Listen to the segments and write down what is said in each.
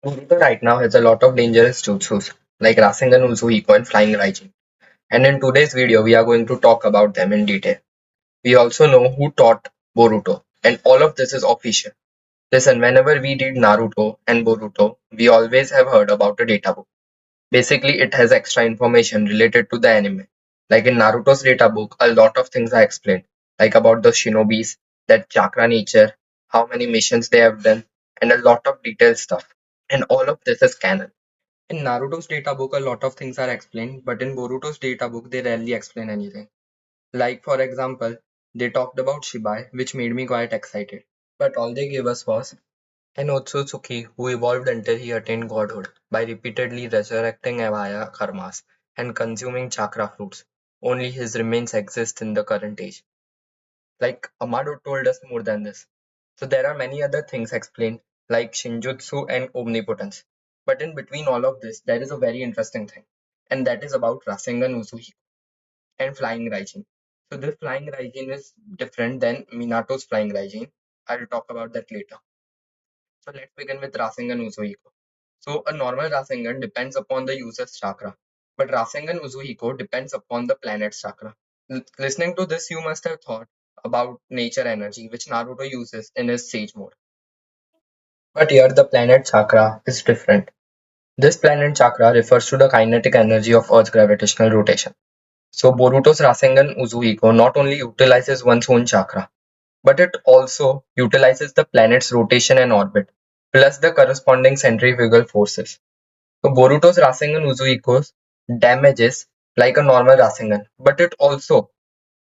Boruto right now has a lot of dangerous jutsus like rasengan, uzuhiko, and flying raijin. And in today's video, we are going to talk about them in detail. We also know who taught Boruto, and all of this is official. Listen, whenever we read Naruto and Boruto, we always have heard about a data book. Basically, it has extra information related to the anime. Like in Naruto's data book, a lot of things are explained, like about the shinobis, their chakra nature, how many missions they have done, and a lot of detailed stuff. And all of this is canon. In Naruto's data book, a lot of things are explained, but in Boruto's data book, they rarely explain anything. Like, for example, they talked about Shibai, which made me quite excited. But all they gave us was an Otsutsuki who evolved until he attained godhood by repeatedly resurrecting Avaya karmas and consuming chakra fruits. Only his remains exist in the current age. Like, Amado told us more than this. So there are many other things explained, like Shinjutsu and Omnipotence. But in between all of this, there is a very interesting thing, and that is about Rasengan Uzuhiko and Flying Raijin. So this Flying Raijin is different than Minato's Flying Raijin. I'll talk about that later. So let's begin with Rasengan Uzuhiko. So a normal Rasengan depends upon the user's chakra, but Rasengan Uzuhiko depends upon the planet's chakra. Listening to this, you must have thought about nature energy, which Naruto uses in his Sage mode. But here the planet chakra is different. This planet chakra refers to the kinetic energy of Earth's gravitational rotation. So Boruto's Rasengan Uzuhiko not only utilizes one's own chakra, but it also utilizes the planet's rotation and orbit, plus the corresponding centrifugal forces. So Boruto's Rasengan Uzuhiko's damages like a normal Rasengan, but it also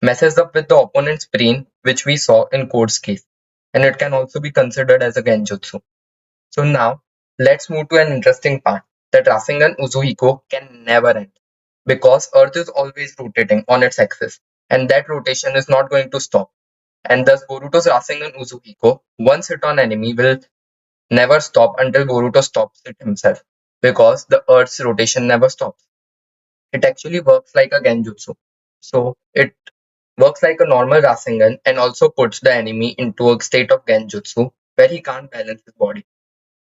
messes up with the opponent's brain, which we saw in Code's case, and it can also be considered as a genjutsu. So now, let's move to an interesting part that Rasengan Uzuhiko can never end because Earth is always rotating on its axis, and that rotation is not going to stop. And thus, Boruto's Rasengan Uzuhiko, once hit on enemy, will never stop until Boruto stops it himself because the Earth's rotation never stops. It actually works like a genjutsu. So it works like a normal Rasengan and also puts the enemy into a state of genjutsu where he can't balance his body.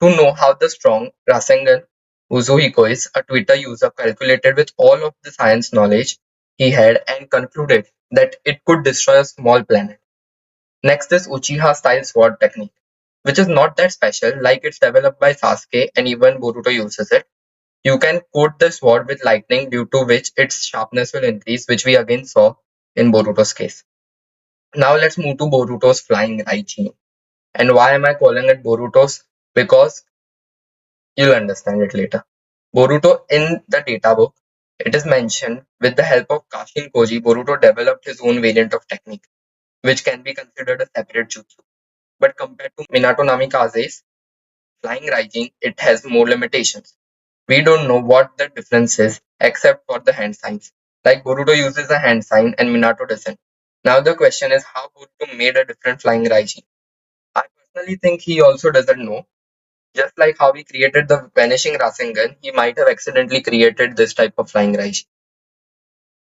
To know how the strong Rasengan Uzuhiko is, a Twitter user calculated with all of the science knowledge he had and concluded that it could destroy a small planet. Next is Uchiha style sword technique, which is not that special, like it's developed by Sasuke and even Boruto uses it. You can coat the sword with lightning due to which its sharpness will increase, which we again saw in Boruto's case. Now let's move to Boruto's flying raijin. And why am I calling it Boruto's? Because you'll understand it later. Boruto in the data book, it is mentioned with the help of Kashin Koji, Boruto developed his own variant of technique, which can be considered a separate jutsu. But compared to Minato Namikaze's flying raijin, it has more limitations. We don't know what the difference is except for the hand signs. Like Boruto uses a hand sign and Minato doesn't. Now the question is how Boruto made a different flying raijin. I personally think he also doesn't know. Just like how he created the vanishing Rasengan, he might have accidentally created this type of flying raijin.